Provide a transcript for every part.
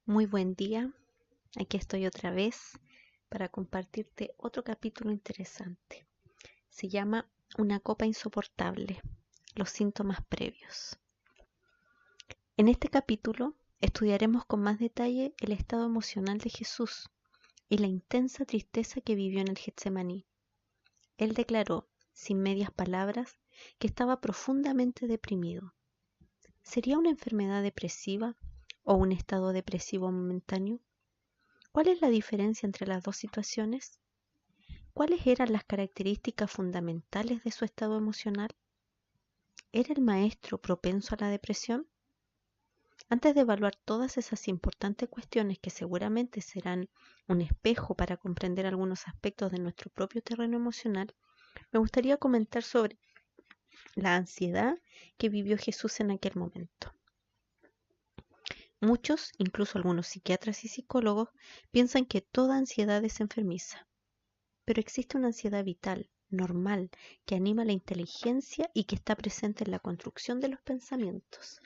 Muy buen día, aquí estoy otra vez para compartirte otro capítulo interesante. Se llama Una copa insoportable, los síntomas previos. En este capítulo estudiaremos con más detalle el estado emocional de Jesús y la intensa tristeza que vivió en el Getsemaní. Él declaró, sin medias palabras, que estaba profundamente deprimido. ¿Sería una enfermedad depresiva o un estado depresivo momentáneo? ¿Cuál es la diferencia entre las dos situaciones? ¿Cuáles eran las características fundamentales de su estado emocional? ¿Era el maestro propenso a la depresión? Antes de evaluar todas esas importantes cuestiones que seguramente serán un espejo para comprender algunos aspectos de nuestro propio terreno emocional, me gustaría comentar sobre la ansiedad que vivió Jesús en aquel momento. Muchos, incluso algunos psiquiatras y psicólogos, piensan que toda ansiedad es enfermiza. Pero existe una ansiedad vital, normal, que anima la inteligencia y que está presente en la construcción de los pensamientos,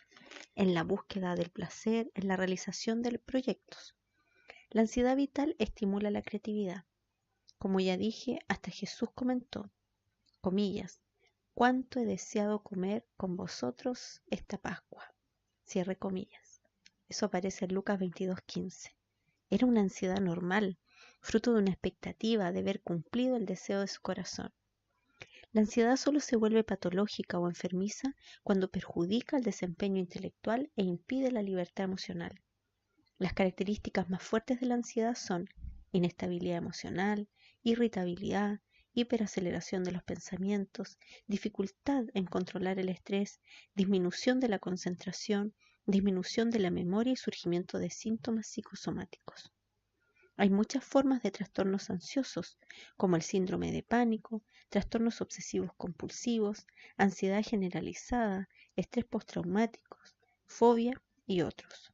en la búsqueda del placer, en la realización de proyectos. La ansiedad vital estimula la creatividad. Como ya dije, hasta Jesús comentó, comillas, cuánto he deseado comer con vosotros esta Pascua. Cierre comillas. Eso aparece en Lucas 22:15. Era una ansiedad normal, fruto de una expectativa de ver cumplido el deseo de su corazón. La ansiedad solo se vuelve patológica o enfermiza cuando perjudica el desempeño intelectual e impide la libertad emocional. Las características más fuertes de la ansiedad son inestabilidad emocional, irritabilidad, hiperaceleración de los pensamientos, dificultad en controlar el estrés, disminución de la concentración, disminución de la memoria y surgimiento de síntomas psicosomáticos. Hay muchas formas de trastornos ansiosos, como el síndrome de pánico, trastornos obsesivos compulsivos, ansiedad generalizada, estrés postraumático, fobia y otros.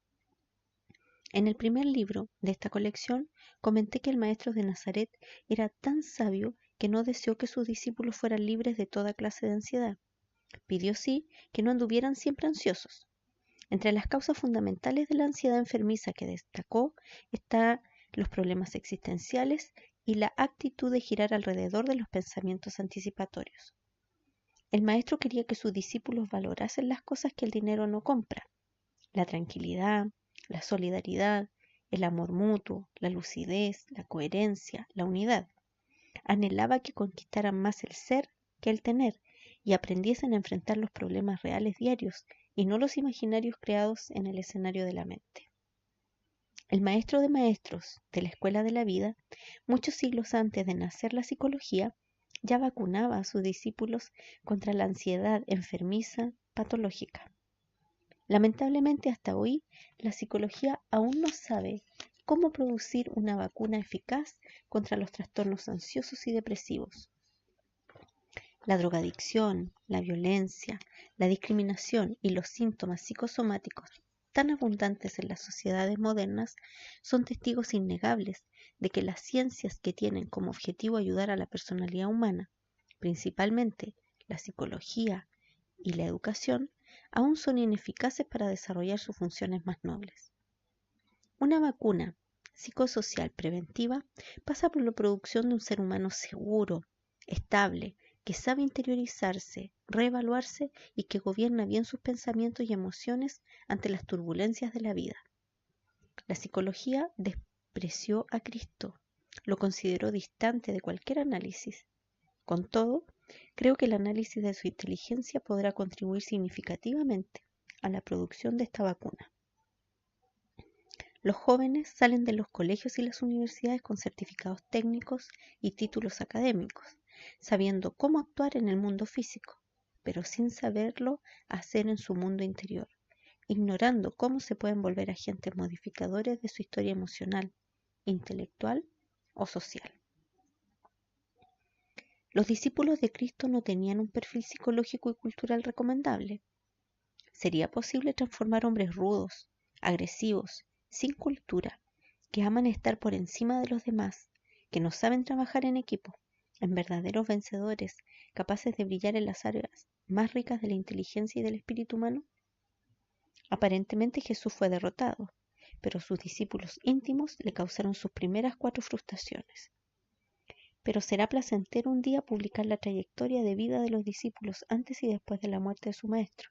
En el primer libro de esta colección comenté que el maestro de Nazaret era tan sabio que no deseó que sus discípulos fueran libres de toda clase de ansiedad. Pidió sí que no anduvieran siempre ansiosos. Entre las causas fundamentales de la ansiedad enfermiza que destacó está los problemas existenciales y la actitud de girar alrededor de los pensamientos anticipatorios. El maestro quería que sus discípulos valorasen las cosas que el dinero no compra: la tranquilidad, la solidaridad, el amor mutuo, la lucidez, la coherencia, la unidad. Anhelaba que conquistaran más el ser que el tener y aprendiesen a enfrentar los problemas reales diarios y no los imaginarios creados en el escenario de la mente. El maestro de maestros de la Escuela de la Vida, muchos siglos antes de nacer la psicología, ya vacunaba a sus discípulos contra la ansiedad enfermiza patológica. Lamentablemente hasta hoy la psicología aún no sabe cómo producir una vacuna eficaz contra los trastornos ansiosos y depresivos. La drogadicción, la violencia, la discriminación y los síntomas psicosomáticos tan abundantes en las sociedades modernas son testigos innegables de que las ciencias que tienen como objetivo ayudar a la personalidad humana, principalmente la psicología y la educación, aún son ineficaces para desarrollar sus funciones más nobles. Una vacuna psicosocial preventiva pasa por la producción de un ser humano seguro, estable, que sabe interiorizarse, reevaluarse y que gobierna bien sus pensamientos y emociones ante las turbulencias de la vida. La psicología despreció a Cristo, lo consideró distante de cualquier análisis. Con todo, creo que el análisis de su inteligencia podrá contribuir significativamente a la producción de esta vacuna. Los jóvenes salen de los colegios y las universidades con certificados técnicos y títulos académicos, sabiendo cómo actuar en el mundo físico, pero sin saberlo hacer en su mundo interior, ignorando cómo se pueden volver agentes modificadores de su historia emocional, intelectual o social. Los discípulos de Cristo no tenían un perfil psicológico y cultural recomendable. ¿Sería posible transformar hombres rudos, agresivos, sin cultura, que aman estar por encima de los demás, que no saben trabajar en equipo, en verdaderos vencedores, capaces de brillar en las áreas más ricas de la inteligencia y del espíritu humano? Aparentemente Jesús fue derrotado, pero sus discípulos íntimos le causaron sus primeras 4 frustraciones. Pero será placentero un día publicar la trayectoria de vida de los discípulos antes y después de la muerte de su maestro.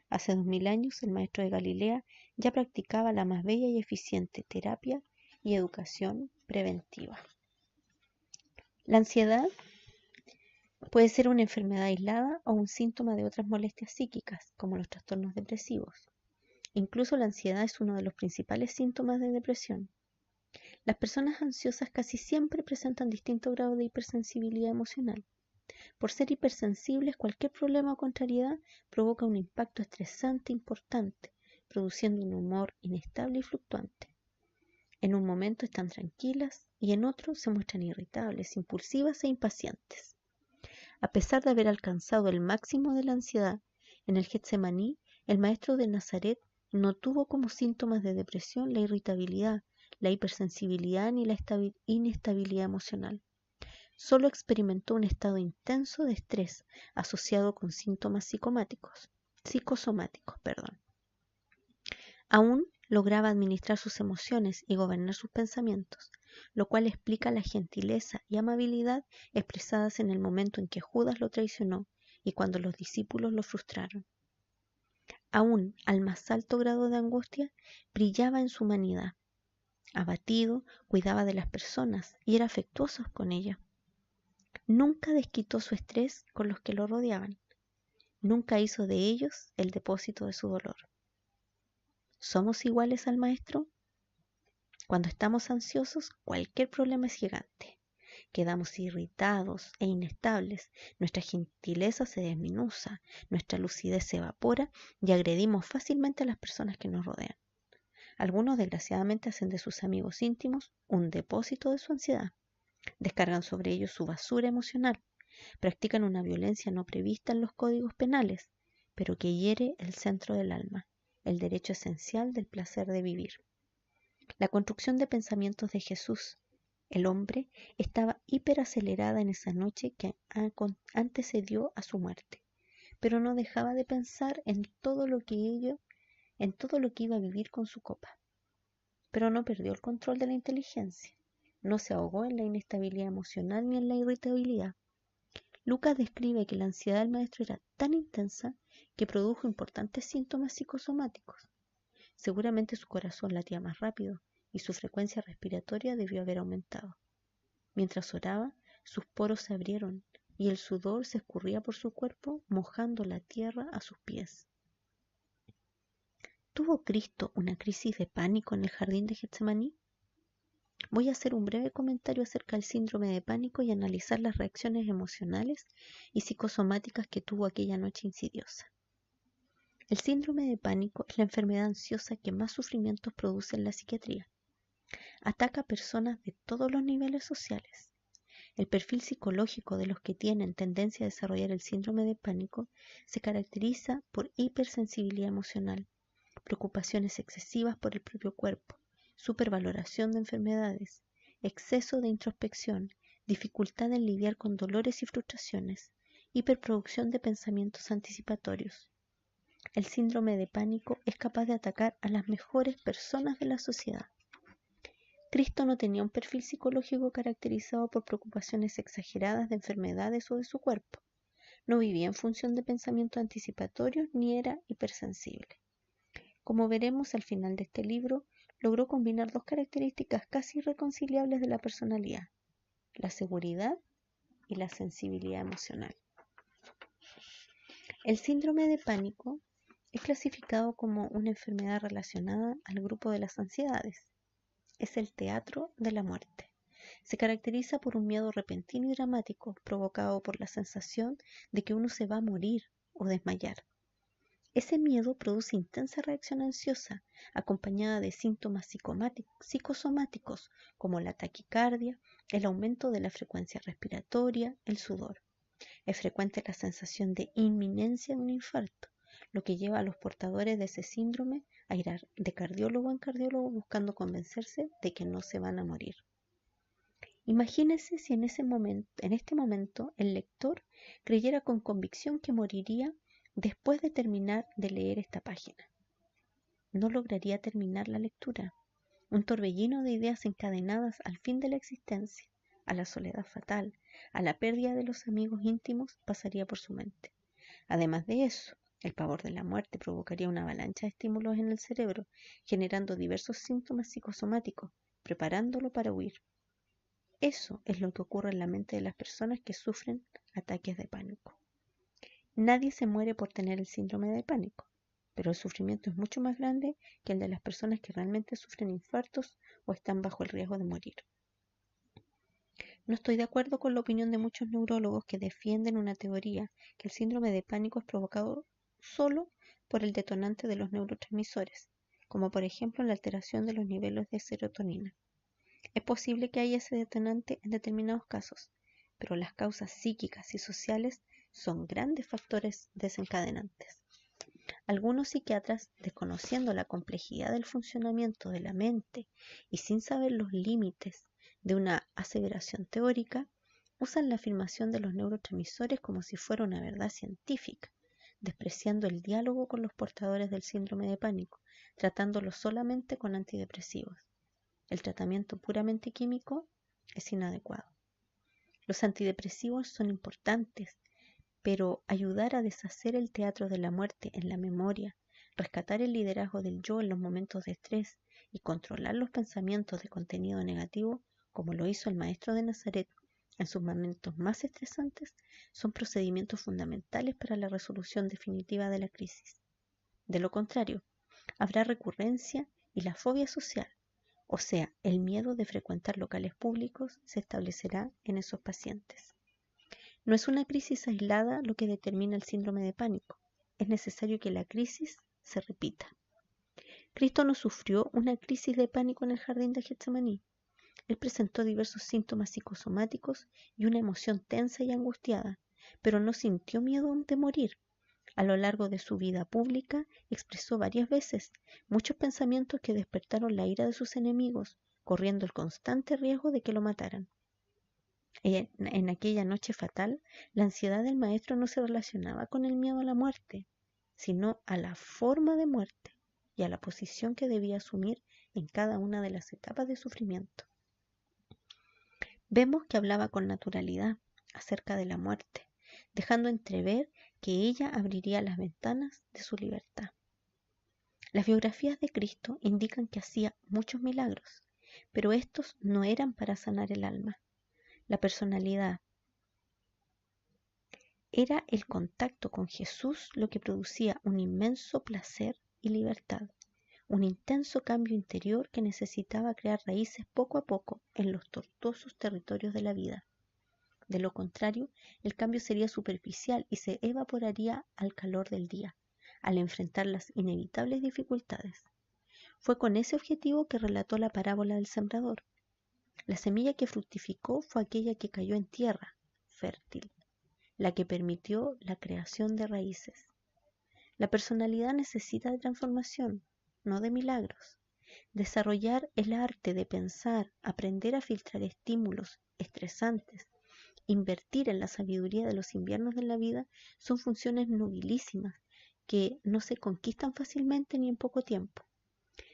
Hace 2000 años el maestro de Galilea ya practicaba la más bella y eficiente terapia y educación preventiva. La ansiedad puede ser una enfermedad aislada o un síntoma de otras molestias psíquicas, como los trastornos depresivos. Incluso la ansiedad es uno de los principales síntomas de depresión. Las personas ansiosas casi siempre presentan distintos grados de hipersensibilidad emocional. Por ser hipersensibles, cualquier problema o contrariedad provoca un impacto estresante importante, produciendo un humor inestable y fluctuante. En un momento están tranquilas y en otro se muestran irritables, impulsivas e impacientes. A pesar de haber alcanzado el máximo de la ansiedad en el Getsemaní, el maestro de Nazaret no tuvo como síntomas de depresión la irritabilidad, la hipersensibilidad ni la inestabilidad emocional. Solo experimentó un estado intenso de estrés asociado con síntomas psicosomáticos. Aún lograba administrar sus emociones y gobernar sus pensamientos, lo cual explica la gentileza y amabilidad expresadas en el momento en que Judas lo traicionó y cuando los discípulos lo frustraron. Aún al más alto grado de angustia, brillaba en su humanidad. Abatido, cuidaba de las personas y era afectuoso con ellas. Nunca desquitó su estrés con los que lo rodeaban. Nunca hizo de ellos el depósito de su dolor. ¿Somos iguales al maestro? Cuando estamos ansiosos, cualquier problema es gigante. Quedamos irritados e inestables, nuestra gentileza se desmenuza, nuestra lucidez se evapora y agredimos fácilmente a las personas que nos rodean. Algunos desgraciadamente hacen de sus amigos íntimos un depósito de su ansiedad. Descargan sobre ellos su basura emocional. Practican una violencia no prevista en los códigos penales, pero que hiere el centro del alma, el derecho esencial del placer de vivir. La construcción de pensamientos de Jesús, el hombre, estaba hiperacelerada en esa noche que antecedió a su muerte, pero no dejaba de pensar en todo lo que iba a vivir con su copa. Pero no perdió el control de la inteligencia. No se ahogó en la inestabilidad emocional ni en la irritabilidad. Lucas describe que la ansiedad del maestro era tan intensa que produjo importantes síntomas psicosomáticos. Seguramente su corazón latía más rápido y su frecuencia respiratoria debió haber aumentado. Mientras oraba, sus poros se abrieron y el sudor se escurría por su cuerpo, mojando la tierra a sus pies. ¿Tuvo Cristo una crisis de pánico en el jardín de Getsemaní? Voy a hacer un breve comentario acerca del síndrome de pánico y analizar las reacciones emocionales y psicosomáticas que tuvo aquella noche insidiosa. El síndrome de pánico es la enfermedad ansiosa que más sufrimientos produce en la psiquiatría. Ataca a personas de todos los niveles sociales. El perfil psicológico de los que tienen tendencia a desarrollar el síndrome de pánico se caracteriza por hipersensibilidad emocional, preocupaciones excesivas por el propio cuerpo, supervaloración de enfermedades, exceso de introspección, dificultad en lidiar con dolores y frustraciones, hiperproducción de pensamientos anticipatorios. El síndrome de pánico es capaz de atacar a las mejores personas de la sociedad. Cristo no tenía un perfil psicológico caracterizado por preocupaciones exageradas de enfermedades o de su cuerpo. No vivía en función de pensamientos anticipatorios ni era hipersensible. Como veremos al final de este libro, logró combinar 2 características casi irreconciliables de la personalidad: la seguridad y la sensibilidad emocional. El síndrome de pánico es clasificado como una enfermedad relacionada al grupo de las ansiedades. Es el teatro de la muerte. Se caracteriza por un miedo repentino y dramático provocado por la sensación de que uno se va a morir o desmayar. Ese miedo produce intensa reacción ansiosa, acompañada de síntomas psicosomáticos como la taquicardia, el aumento de la frecuencia respiratoria, el sudor. Es frecuente la sensación de inminencia de un infarto, lo que lleva a los portadores de ese síndrome a ir de cardiólogo en cardiólogo buscando convencerse de que no se van a morir. Imagínese si en este momento el lector creyera con convicción que moriría después de terminar de leer esta página. No lograría terminar la lectura un torbellino de ideas encadenadas al fin de la existencia, a la soledad fatal, a la pérdida de los amigos íntimos, pasaría por su mente. Además de eso, el pavor de la muerte provocaría una avalancha de estímulos en el cerebro, generando diversos síntomas psicosomáticos, preparándolo para huir. Eso es lo que ocurre en la mente de las personas que sufren ataques de pánico. Nadie se muere por tener el síndrome de pánico, pero el sufrimiento es mucho más grande que el de las personas que realmente sufren infartos o están bajo el riesgo de morir. No estoy de acuerdo con la opinión de muchos neurólogos que defienden una teoría que el síndrome de pánico es provocado solo por el detonante de los neurotransmisores, como por ejemplo la alteración de los niveles de serotonina. Es posible que haya ese detonante en determinados casos, pero las causas psíquicas y sociales son grandes factores desencadenantes. Algunos psiquiatras, desconociendo la complejidad del funcionamiento de la mente y sin saber los límites de una aseveración teórica, usan la afirmación de los neurotransmisores como si fuera una verdad científica, despreciando el diálogo con los portadores del síndrome de pánico, tratándolos solamente con antidepresivos. El tratamiento puramente químico es inadecuado. Los antidepresivos son importantes, pero ayudar a deshacer el teatro de la muerte en la memoria, rescatar el liderazgo del yo en los momentos de estrés y controlar los pensamientos de contenido negativo, como lo hizo el maestro de Nazaret en sus momentos más estresantes, son procedimientos fundamentales para la resolución definitiva de la crisis. De lo contrario, habrá recurrencia y la fobia social, o sea, el miedo de frecuentar locales públicos, se establecerá en esos pacientes. No es una crisis aislada lo que determina el síndrome de pánico. Es necesario que la crisis se repita. Cristo no sufrió una crisis de pánico en el jardín de Getsemaní. Él presentó diversos síntomas psicosomáticos y una emoción tensa y angustiada, pero no sintió miedo de morir. A lo largo de su vida pública expresó varias veces muchos pensamientos que despertaron la ira de sus enemigos, corriendo el constante riesgo de que lo mataran. En aquella noche fatal, la ansiedad del maestro no se relacionaba con el miedo a la muerte, sino a la forma de muerte y a la posición que debía asumir en cada una de las etapas de sufrimiento. Vemos que hablaba con naturalidad acerca de la muerte, dejando entrever que ella abriría las ventanas de su libertad. Las biografías de Cristo indican que hacía muchos milagros, pero estos no eran para sanar el alma. La personalidad era el contacto con Jesús lo que producía un inmenso placer y libertad, un intenso cambio interior que necesitaba crear raíces poco a poco en los tortuosos territorios de la vida. De lo contrario, el cambio sería superficial y se evaporaría al calor del día, al enfrentar las inevitables dificultades. Fue con ese objetivo que relató la parábola del sembrador. La semilla que fructificó fue aquella que cayó en tierra fértil, la que permitió la creación de raíces. La personalidad necesita de transformación, no de milagros. Desarrollar el arte de pensar, aprender a filtrar estímulos estresantes, invertir en la sabiduría de los inviernos de la vida son funciones nobilísimas que no se conquistan fácilmente ni en poco tiempo.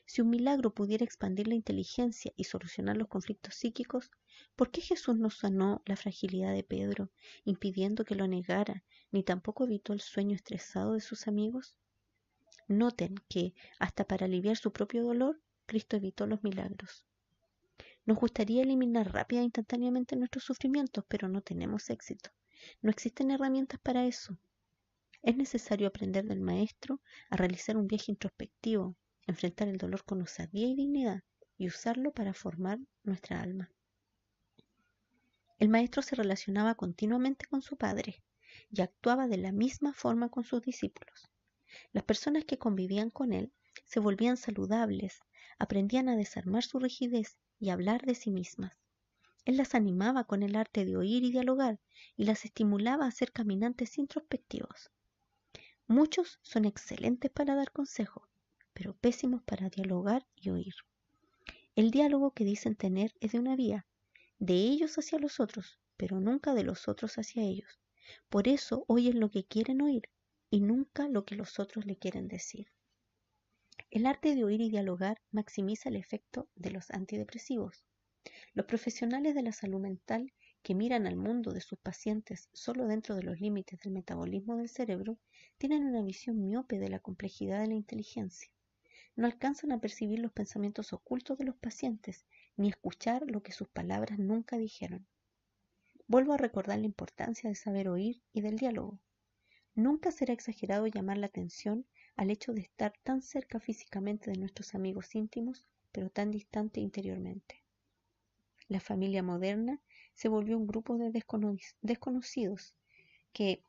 Si un milagro pudiera expandir la inteligencia y solucionar los conflictos psíquicos, ¿por qué Jesús no sanó la fragilidad de Pedro, impidiendo que lo negara, ni tampoco evitó el sueño estresado de sus amigos? Noten que, hasta para aliviar su propio dolor, Cristo evitó los milagros. Nos gustaría eliminar rápida e instantáneamente nuestros sufrimientos, pero no tenemos éxito. No existen herramientas para eso. Es necesario aprender del Maestro a realizar un viaje introspectivo, enfrentar el dolor con osadía y dignidad y usarlo para formar nuestra alma. El Maestro se relacionaba continuamente con su Padre y actuaba de la misma forma con sus discípulos. Las personas que convivían con él se volvían saludables, aprendían a desarmar su rigidez y a hablar de sí mismas. Él las animaba con el arte de oír y dialogar y las estimulaba a ser caminantes introspectivos. Muchos son excelentes para dar consejos, pero pésimos para dialogar y oír. El diálogo que dicen tener es de una vía, de ellos hacia los otros, pero nunca de los otros hacia ellos. Por eso oyen lo que quieren oír y nunca lo que los otros le quieren decir. El arte de oír y dialogar maximiza el efecto de los antidepresivos. Los profesionales de la salud mental que miran al mundo de sus pacientes solo dentro de los límites del metabolismo del cerebro tienen una visión miope de la complejidad de la inteligencia. No alcanzan a percibir los pensamientos ocultos de los pacientes ni escuchar lo que sus palabras nunca dijeron. Vuelvo a recordar la importancia de saber oír y del diálogo. Nunca será exagerado llamar la atención al hecho de estar tan cerca físicamente de nuestros amigos íntimos, pero tan distante interiormente. La familia moderna se volvió un grupo de desconocidos que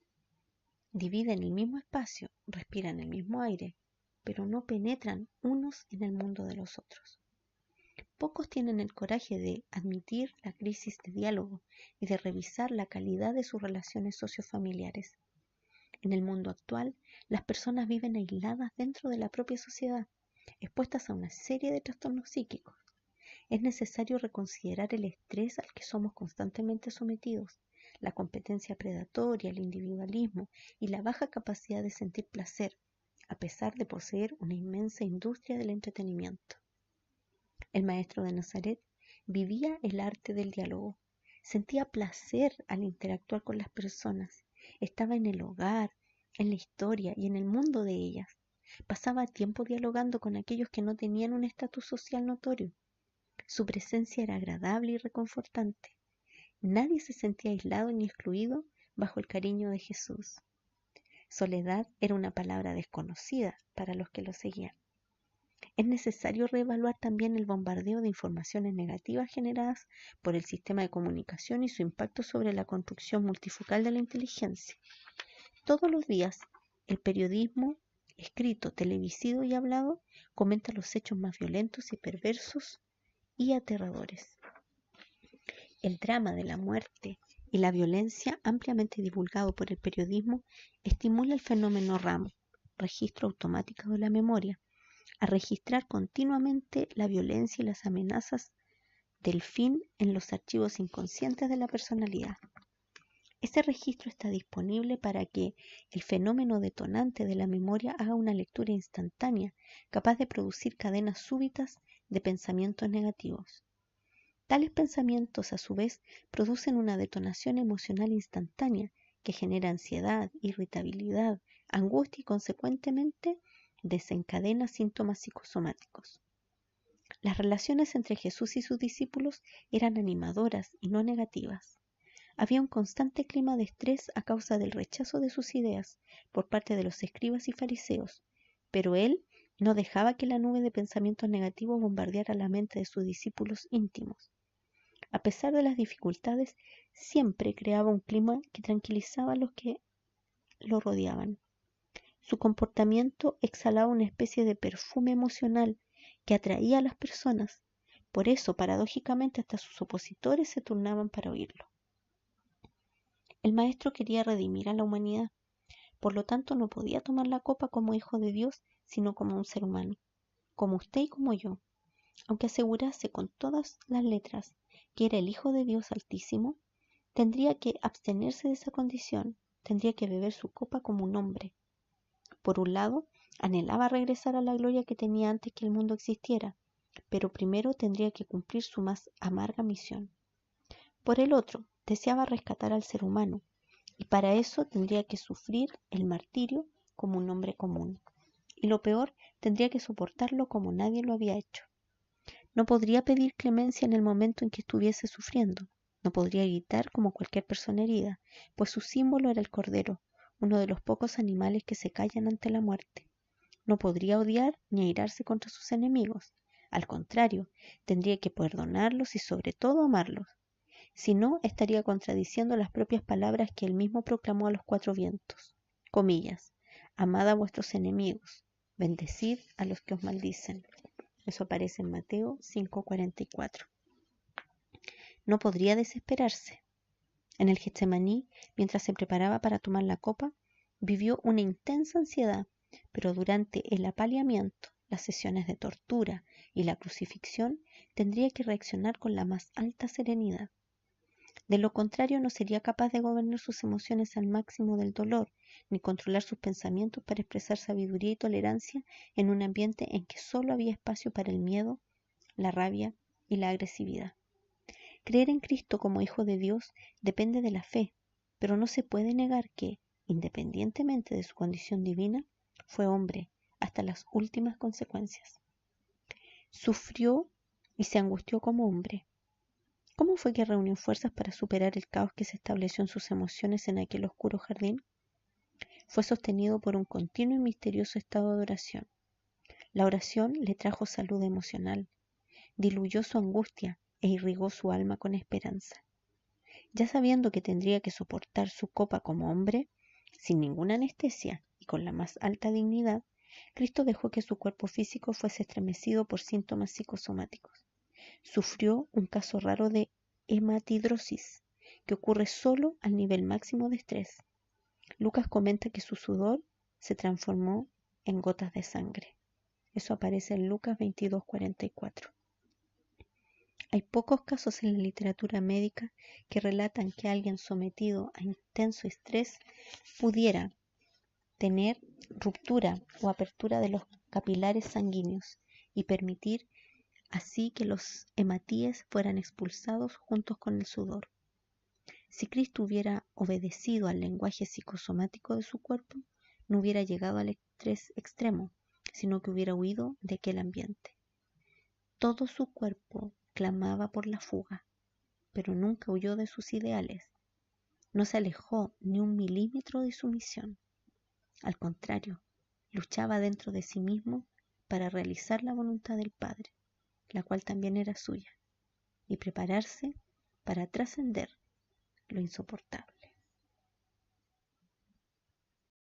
dividen el mismo espacio, respiran el mismo aire, pero no penetran unos en el mundo de los otros. Pocos tienen el coraje de admitir la crisis de diálogo y de revisar la calidad de sus relaciones sociofamiliares. En el mundo actual, las personas viven aisladas dentro de la propia sociedad, expuestas a una serie de trastornos psíquicos. Es necesario reconsiderar el estrés al que somos constantemente sometidos, la competencia predatoria, el individualismo y la baja capacidad de sentir placer, a pesar de poseer una inmensa industria del entretenimiento. El maestro de Nazaret vivía el arte del diálogo, sentía placer al interactuar con las personas, estaba en el hogar, en la historia y en el mundo de ellas. Pasaba tiempo dialogando con aquellos que no tenían un estatus social notorio. Su presencia era agradable y reconfortante. Nadie se sentía aislado ni excluido bajo el cariño de Jesús. Soledad era una palabra desconocida para los que lo seguían. Es necesario reevaluar también el bombardeo de informaciones negativas generadas por el sistema de comunicación y su impacto sobre la construcción multifocal de la inteligencia. Todos los días, el periodismo, escrito, televisivo y hablado, comenta los hechos más violentos y perversos y aterradores. El drama de la muerte y la violencia, ampliamente divulgado por el periodismo, estimula el fenómeno RAM, registro automático de la memoria, a registrar continuamente la violencia y las amenazas del fin en los archivos inconscientes de la personalidad. Este registro está disponible para que el fenómeno detonante de la memoria haga una lectura instantánea, capaz de producir cadenas súbitas de pensamientos negativos. Tales pensamientos, a su vez, producen una detonación emocional instantánea que genera ansiedad, irritabilidad, angustia y, consecuentemente, desencadena síntomas psicosomáticos. Las relaciones entre Jesús y sus discípulos eran animadoras y no negativas. Había un constante clima de estrés a causa del rechazo de sus ideas por parte de los escribas y fariseos, pero él no dejaba que la nube de pensamientos negativos bombardeara la mente de sus discípulos íntimos. A pesar de las dificultades, siempre creaba un clima que tranquilizaba a los que lo rodeaban. Su comportamiento exhalaba una especie de perfume emocional que atraía a las personas. Por eso, paradójicamente, hasta sus opositores se turnaban para oírlo. El maestro quería redimir a la humanidad, por lo tanto no podía tomar la copa como hijo de Dios, sino como un ser humano, como usted y como yo. Aunque asegurase con todas las letras que era el Hijo de Dios Altísimo, tendría que abstenerse de esa condición, tendría que beber su copa como un hombre. Por un lado, anhelaba regresar a la gloria que tenía antes que el mundo existiera, pero primero tendría que cumplir su más amarga misión. Por el otro, deseaba rescatar al ser humano, y para eso tendría que sufrir el martirio como un hombre común. Y lo peor, tendría que soportarlo como nadie lo había hecho. No podría pedir clemencia en el momento en que estuviese sufriendo. No podría gritar como cualquier persona herida, pues su símbolo era el cordero, uno de los pocos animales que se callan ante la muerte. No podría odiar ni airarse contra sus enemigos. Al contrario, tendría que perdonarlos y sobre todo amarlos. Si no, estaría contradiciendo las propias palabras que él mismo proclamó a los cuatro vientos. Comillas, amad a vuestros enemigos, bendecid a los que os maldicen. Eso aparece en Mateo 5:44. No podría desesperarse. En el Getsemaní, mientras se preparaba para tomar la copa, vivió una intensa ansiedad, pero durante el apaleamiento, las sesiones de tortura y la crucifixión, tendría que reaccionar con la más alta serenidad. De lo contrario, no sería capaz de gobernar sus emociones al máximo del dolor, ni controlar sus pensamientos para expresar sabiduría y tolerancia en un ambiente en que solo había espacio para el miedo, la rabia y la agresividad. Creer en Cristo como Hijo de Dios depende de la fe, pero no se puede negar que, independientemente de su condición divina, fue hombre hasta las últimas consecuencias. Sufrió y se angustió como hombre. ¿Cómo fue que reunió fuerzas para superar el caos que se estableció en sus emociones en aquel oscuro jardín? Fue sostenido por un continuo y misterioso estado de oración. La oración le trajo salud emocional, diluyó su angustia e irrigó su alma con esperanza. Ya sabiendo que tendría que soportar su copa como hombre, sin ninguna anestesia y con la más alta dignidad, Cristo dejó que su cuerpo físico fuese estremecido por síntomas psicosomáticos. Sufrió un caso raro de hematidrosis, que ocurre solo al nivel máximo de estrés. Lucas comenta que su sudor se transformó en gotas de sangre. Eso aparece en Lucas 22:44. Hay pocos casos en la literatura médica que relatan que alguien sometido a intenso estrés pudiera tener ruptura o apertura de los capilares sanguíneos y permitir así que los hematíes fueran expulsados juntos con el sudor. Si Cristo hubiera obedecido al lenguaje psicosomático de su cuerpo, no hubiera llegado al estrés extremo, sino que hubiera huido de aquel ambiente. Todo su cuerpo clamaba por la fuga, pero nunca huyó de sus ideales. No se alejó ni un milímetro de su misión. Al contrario, luchaba dentro de sí mismo para realizar la voluntad del Padre, la cual también era suya, y prepararse para trascender lo insoportable.